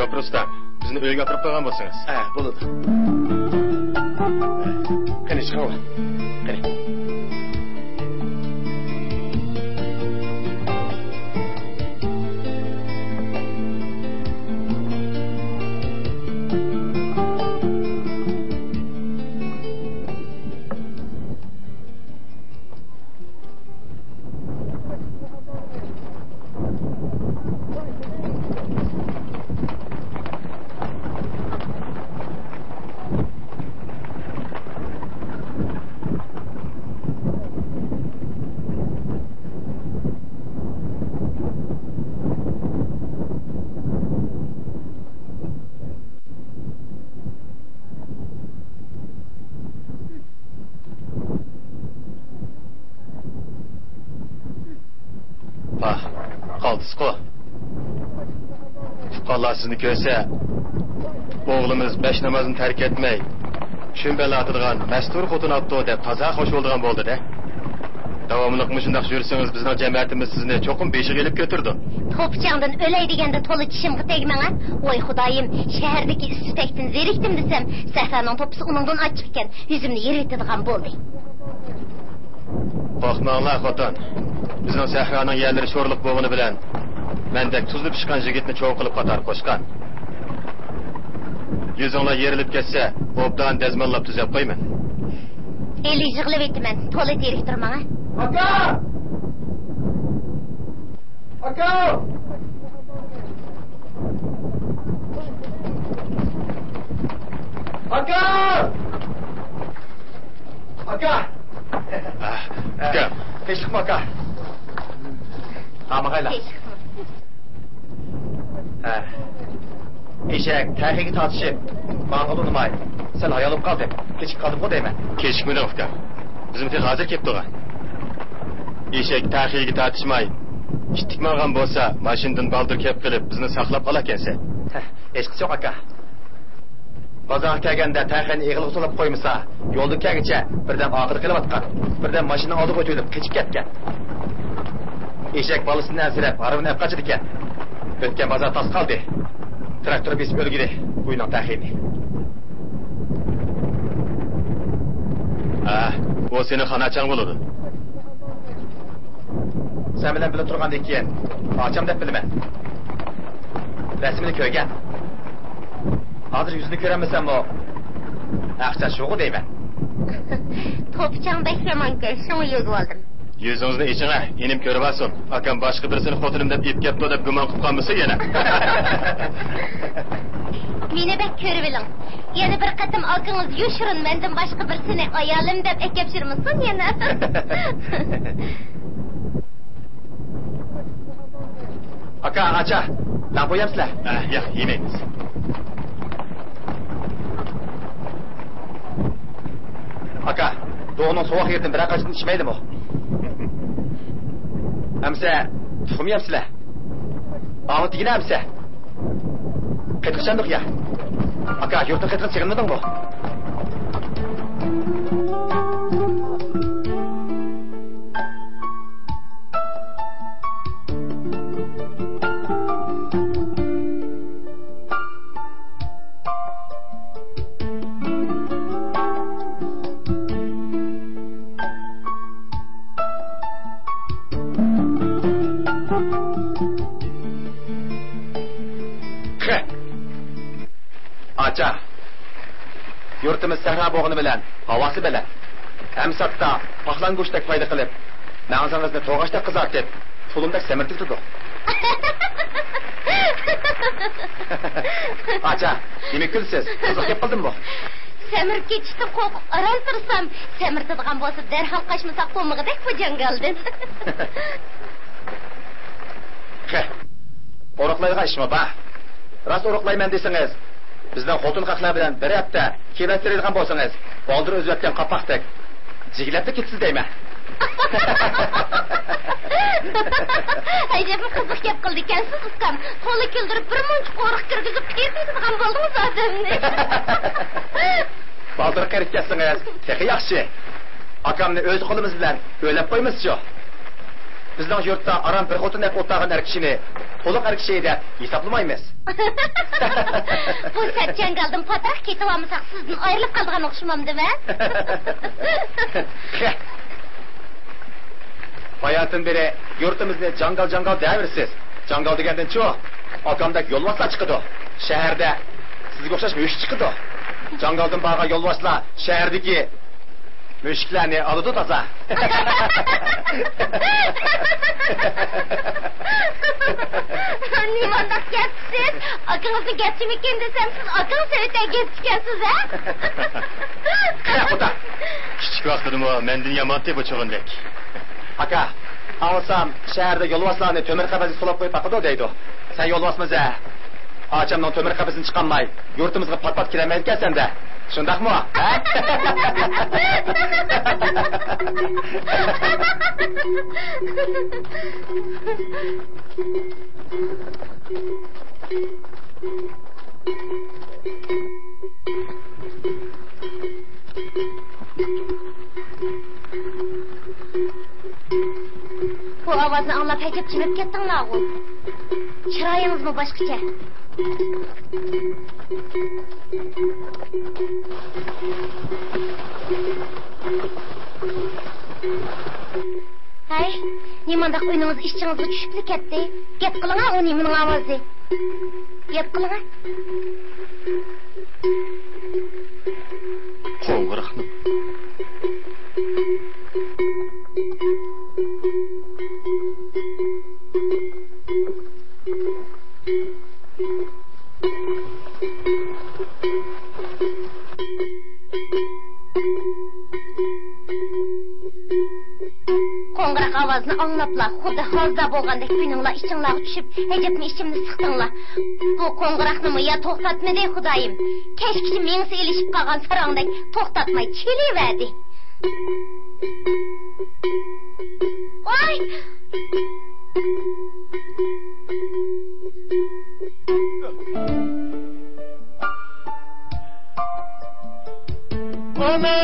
Gapır usta, bizni uyga kirib qo'ygan bo'lsangiz. Bo'ladi. Qani chiqing. Qani. Allah sizni ko'rsa, o'g'limiz besh namozni tark etmay, shunbala atadigan mastur xotin otdi deb toza xo'sh bo'lgan bo'ldi-da. Davomliq shundoq yursangiz bizning jamiyatimiz sizni cho'qim beshiga ilib ko'tirdi. To'pchangdan o'lay deganda to'li tishimga tegmang-a. Voy xudoyim, shahardagi istakdan zerikdim desam, Safarning to'pisi uningdan ochiq ekan, yuzimni yeritadigan bo'ldi. Qo'rqmanglar xotin. Bizning Sahraning yerlari sho'rliq bo'lgani bilan mendek tuzli pishgan yigitni cho'q qilib qatar qo'shgan. Yuzinglar yerilib ketsa, obdan dazmollab tuzab qo'yman. Eli yig'ilib aytaman, to'la terik turmang-a. Aka! Aka! Aka! Aka! Gel. Teşekkür aka. Tamam hayla. Eşek terhigi tartışıp bana olunmay. Sen hayalıp kaldın. Keçik kaldım o deyme. Keçikmedi ufka. Bizimki hazır kep doğan. Eşek terhigi tartışmay. Kittikmangan bolsa maşindan baldır kep kılıp bizni saklap alakense. Eşkisi yok aka. Bazan kelgende terhini eğilik solap koymasa, yolda kelgiçe birden ağır kılıp atkan, birden maşinin aldı koyduğulup keçip ketken. Eşek balısını ensirep, arabını hep kaçırdı iken. Ötken bazar tas kaldı. Traktörü besip ölgüdü, buyunan terhini. O senin xanaçan buludu. Sen bilen bile turgan dekiyen, açam dep bilme. Resmini köygen. Hazır yüzünü göremesem o, akça şoğu deyme. To'pchang Bahramon ko'r, shuni yozib oldim. Yüzünüzni içine inip görüp alsın. Akam başka birisini xotinim deb ip kepti deb gumon qilib qolmasa yana. Meni bek ko'rib oling. Yana bir qatim akangiz yoshirin mendan boshqa birisini ayolim deb ekapshirmasin yana. Aka, acha, lan qo'yamsizlar? Yo'q, yemaymiz. Aka, doğunun soğuk yerden bir akacını içmeydim o. Emse, tuxum yemsizler. Ağıt yine emse. Qetqichandık ya. Aka, yurtun qetqin sig'inmading bu? Acha, yurtimiz sahra bo'g'ini bilan, havasi bilan, amsatda paxlan go'shtdek foyda qilib, ma'zangizni to'g'ashda qizartib, pulumdek semirtib turdi. Acha, nima kulsiz? Qiziq gap qildim bu. Semirib ketishdi qo'rqib aral tursam, semirtadigan bo'lsa darhol qochmasak bo'lmag'idek bu jangaldan. O'roqlayga ishmi ba? Rost o'roqlayman desangiz, bizden xotin haqlar bilan bir hafta kebattiradigan bo'lsangiz, boldir o'zayotgan qapaqdek jiglabda ketsiz deyman. Ajab qiziq gap qildi ekansiz ukam. Qo'li keldirib bir munch qo'riq kirgizib ketadigan bo'ldingiz odamni. Boldir qirib ketsangiz, texi yaxshi. Akamni o'z qo'limiz bilan o'ylab qo'ymiz-ku. bizning yurtda aram bir xotin deb o'tlagan er kishini to'liq er kishi deb hisoblamaymiz. Bu sert jangaldan pataq ketib olmasak sizdan ayrilib qolgan o'xshamamdimi? Hayatın beri yurtimizni jangal devirsiz. Jangal degenden çoğu. Akamdak yolvasla çıkıdı. Şehirde sizge o'xshash müşk çıkıdı. Jangaldan bağga yolvasla şehirdeki müşklerini alıdı taza. Nimandak gepsiz. Akınızı geçimikken desem siz akıl sevitten geçikensiz ha? Kıyak oda. Küçük vaqtidimi mendin yomon bu cho'g'indek. Aka, alsam şehirde yolvaslarını tömür kafesi sulap koyup bakıdı deydi. Sen yolvasmız ha? Ağacımdan tömür kafesini çıkanmay, yurtumuzga pat kiremeyken sen de. Şundak mı? Ha? Bu ovozni anglab hajab jimib ketdinglar o'g'il. Chiroyingizmi boshqacha? Hay, nimandaq uyingiz ishchingizga tushibli ketdi. Gap qiling-a, u nimaning ovozi? Gap qiling-a. Qo'ng'iroqni. Qo'ng'iroq ovozni anglablar, xuddi hozda bo'lgandek uyinglar ichinglarga tushib, hajabni ishimni siqdinglar. Bu qo'ng'iroqni ya to'xtatmadi, xudoyim. Kechki mengsi ilishib qolgan sarangdek to'xtatmay kelaverdi. Oy! Ana!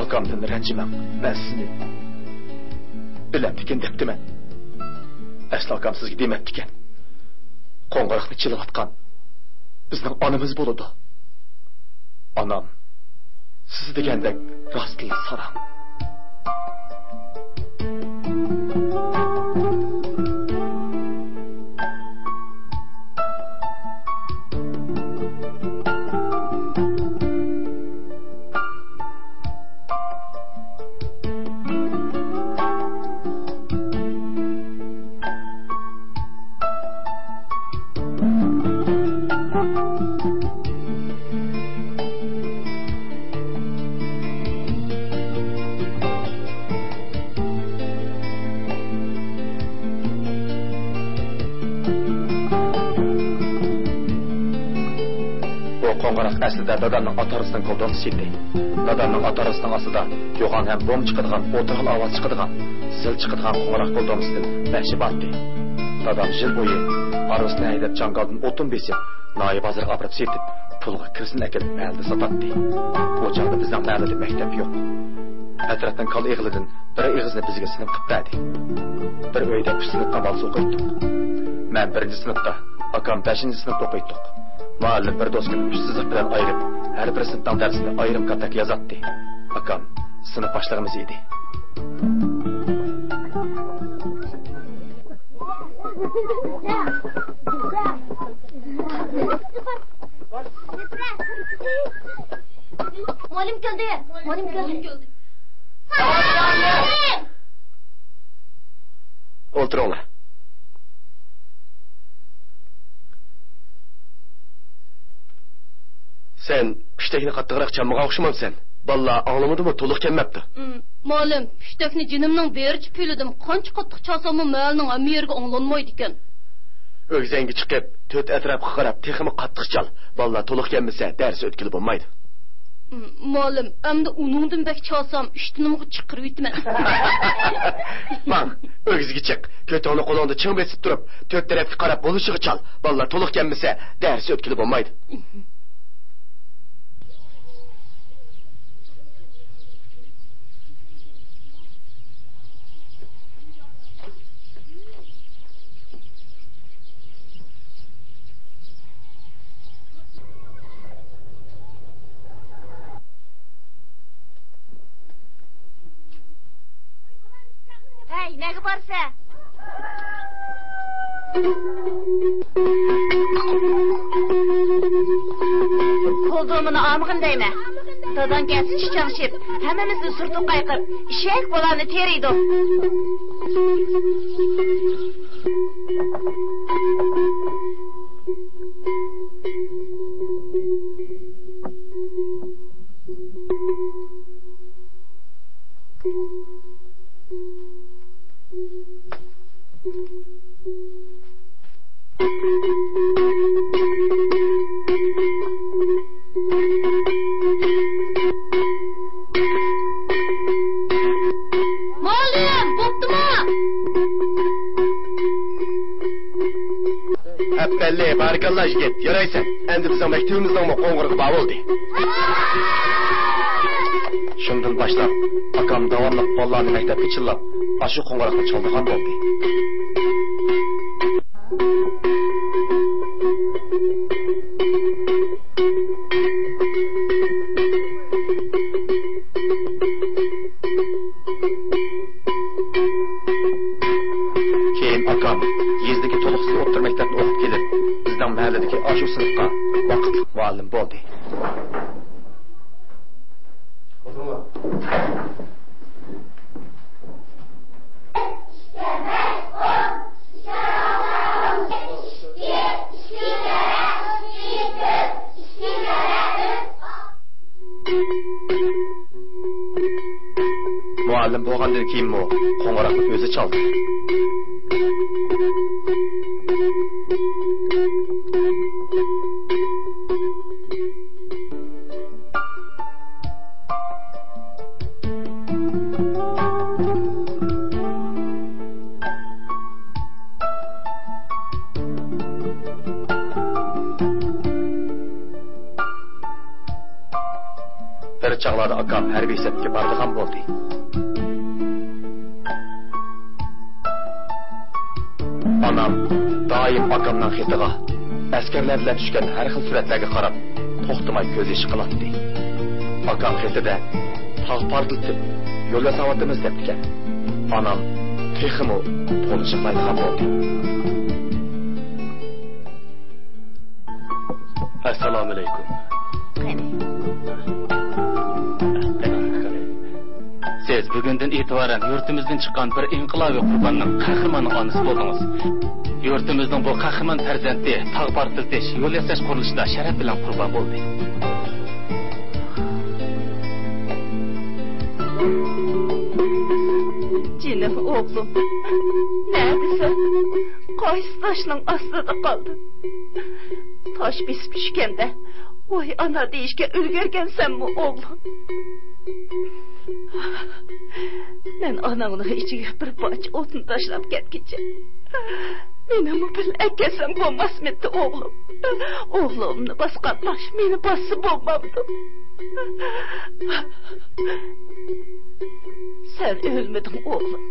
Akamdan rencimem, ben sizni bilemdiken deptimen. Aslı akam sizge demeptiken. Qo'ng'iroqni chilayotgan bizning onamiz bo'ladi. Anam siz degandek rostli saram. Qo'ng'iroq aslida dadamning atarisidan ko'rdonsiydi. Dadamning atarisining ostida yo'g'on ham bom chiqadigan, o'tirg'il ovoz chiqadigan, zil chiqadigan qo'ng'iroq ko'rdonsiydi. Bashi batdi. Dadam yil bo'yi arisini haydab jangaldan o'tin besib, noyi bozorga olib setib, pulga kirsin akilib malda sotadi. Bu chog'da bizning malda maktab yo'q. Atrofdan kal ig'lidan bir ig'izni bizga sinib qilib berdi. Bir uyda sinib qamal o'qiydik. Men 1-sinfda, akam 5-sinfda o'qiydik. Muallim bir do'stim ushsizlik bilan ayirib, har bir sinfdan darsini ayrim katak yozatdi. Akam sinf boshlig'imiz edi. Muallim keldi. Muallim keldi. O'tiringlar. Sen piştekni qattiqroq chammaga o'xshamamsan. Balla anglamadimi, to'liq kelmabdi. Ma'lum, pishtekni jinimning berich pilidim. Qancha qattiq chalsam ma'lning amirga anglanmaydi ekan. O'g'zangga chiqib, to'rt atrofga qarab, teximi qattiq chal. Balla to'liq kelmasa, dars o'tkilib bo'lmaydi. Ma'lum, endi uningdan bek chalsam, ishtinimga chiqirib yetman. Mang, o'g'izga chiq. Ko'toni qo'lingda ching besib turib, to'rt tarafga qarab bo'lishiga chal. Balla to'liq kelmasa, dars o'tkilib bo'lmaydi. Hey, nega borsa? Kolduğumunu amğın deyme. Dadan gelsin şişanşip. Hemimizni sırtıp kaykıp. İşek bolanı teriydi. Belli, barakallah yigit, yaraysan. Endi bizning maktabimizning qo'ng'irog'i bor bo'ldi. Shundan boshlab, akam davomli bolalarni maktabga chillab, ashu qo'ng'iroqni chaldigan bo'ldi. Keyin akam yezdagi to'liqsiz o'rta maktabni o'qib kelib, bizning mahalladagi ashu sinfga vaqtli muallim bo'ldi. Muallim bo'lgandan keyin qo'ng'iroqni o'zi chaldi. Bir çağlarda akam harbiy sepga boradigan bo'ldi. Anam doim akamning xetiga, askarlar bilan tushgan har xil suratlarga qarab, to'xtamay ko'z ish qiladi. Akam xetida tog' portlatib, yo'l yasavatimiz debdikan. Anam texmo to'lishmaydigan bo'ldi. Assalomu alaykum. Siz bugundan e'tiboran yurtimizdan chiqqan bir inqilobiy qurbonning qahramoni onasi bo'ldingiz. Yurtimizning bu qahramon farzandi tog' portlatish, yo'l yasash qurilishida sharaf bilan qurbon bo'ldi. Jinim o'g'lim, neredesin? Qaysi taşning ostida qoldi? Taş bisib tushganda, voy ana deyishga ulgurgansanmi o'g'lim? Men anamning ichiga bir parcha o'tin tashlab ketguncha, menimi bil akasam bo'lmasmidi o'g'lim. O'g'limni bosqanlar meni bosib bo'lmabdi. Sen ölmedin oğlum.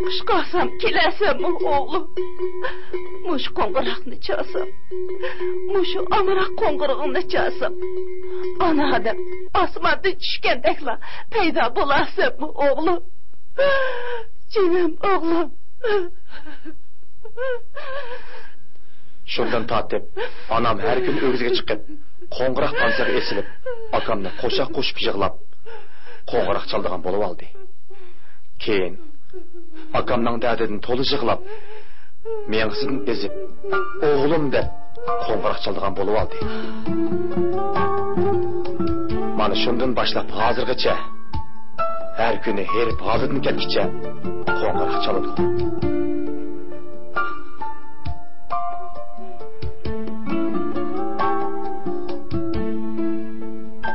Kışqasam kiləsəm oğlum. Muş qoңғıraqını çalsam. Muşu amıraq qoңғırığını çalsam. Ana adam asmanda düşkəndəklə peyda bulasam oğlum. Canım oğlum. Şundan tatip anam her gün ögüzge çıkıp qoңғырaq pansağı esilip akamla qoşaq qoşup yığılap qoңғырaq çaldıgan bolup aldı. Keyin akamның dədidin tolu yığılap meyğisini bezip oğlum dep qo'ng'iroq chaldigan bo'lib oldi. Mana shundan boshlab hozirgacha har kuni herib hozirdan ketguncha qo'ng'iroq chaladi.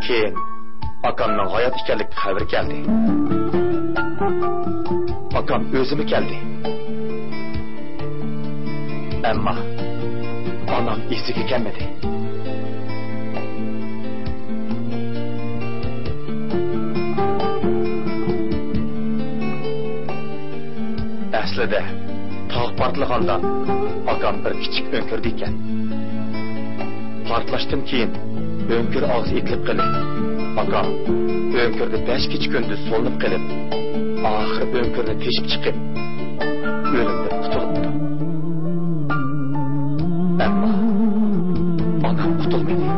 Keyin akamning hayot ekanligi xabar keldi. Akam o'zimi keldi. Ammo anam esiga kelmadi. Aslida tog' portlaganda akam bir kichik o'nkirdi ekan. Portlashdan keyin önkür ağzı etilip qilib, akam önkürde 5 kecha kunduz solinib qilib, oxiri önkürni teshib chiqib, o'limdan qutulibdi. Ammo onam qutulmadi.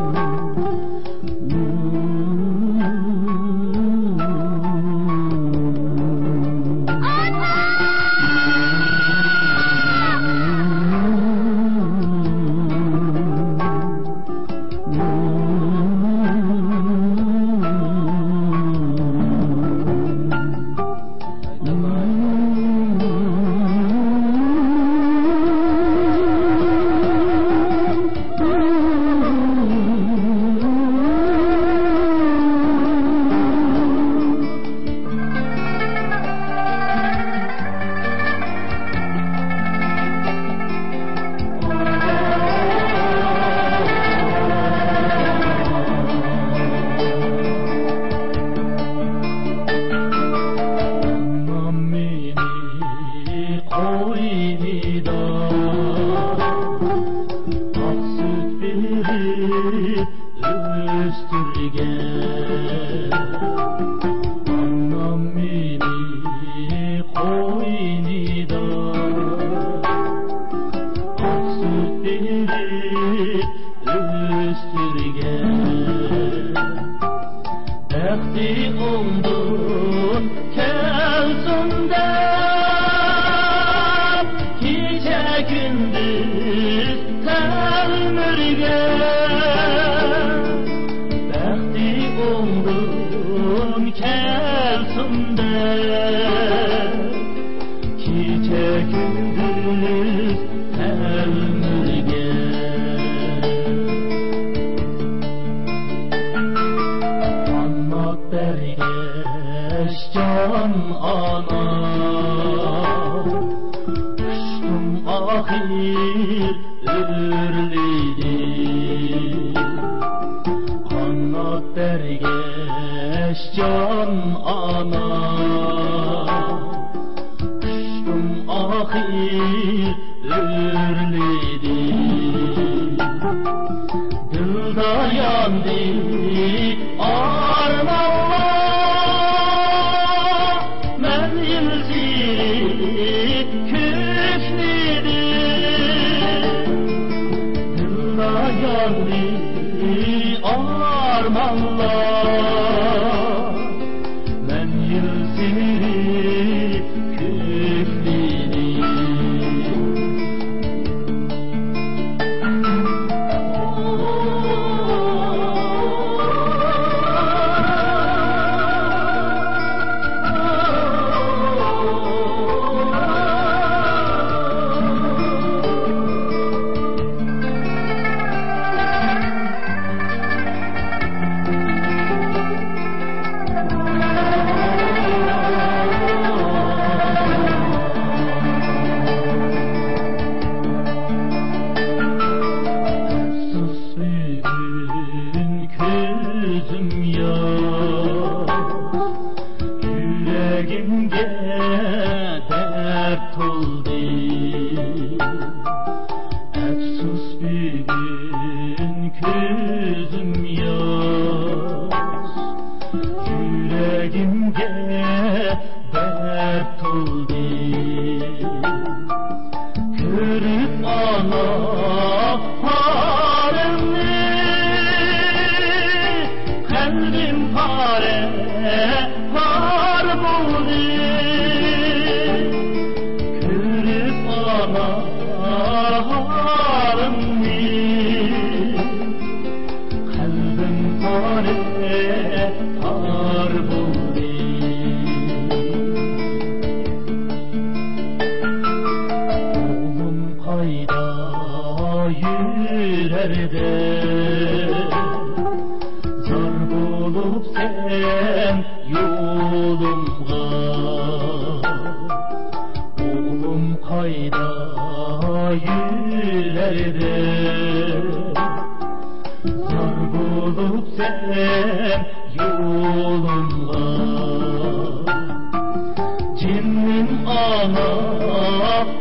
Körüp ana harım tar buldu. Oğlum kayda yürerde, zar bulup sen yolumga. Oğlum kayda yürerde, zar bulup sen yolumga. Cinnin ana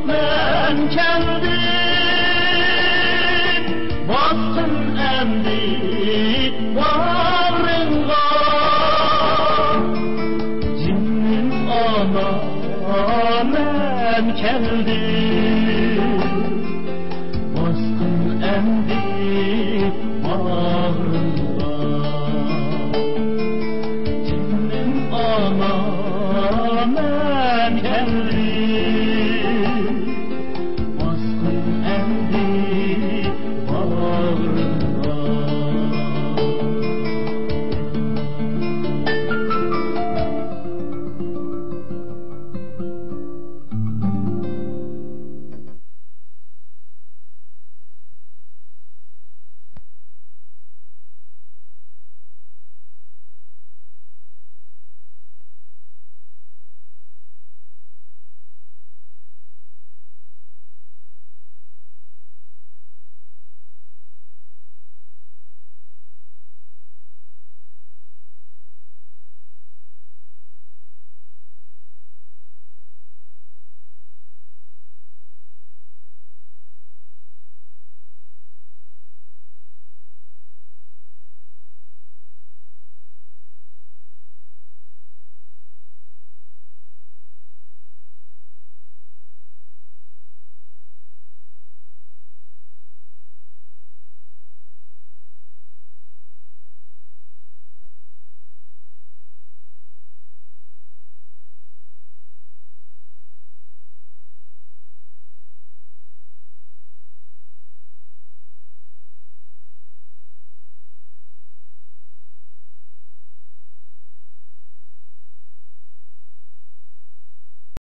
ben kendim, bastın emdi varınga. Cinnin ana ben kendim,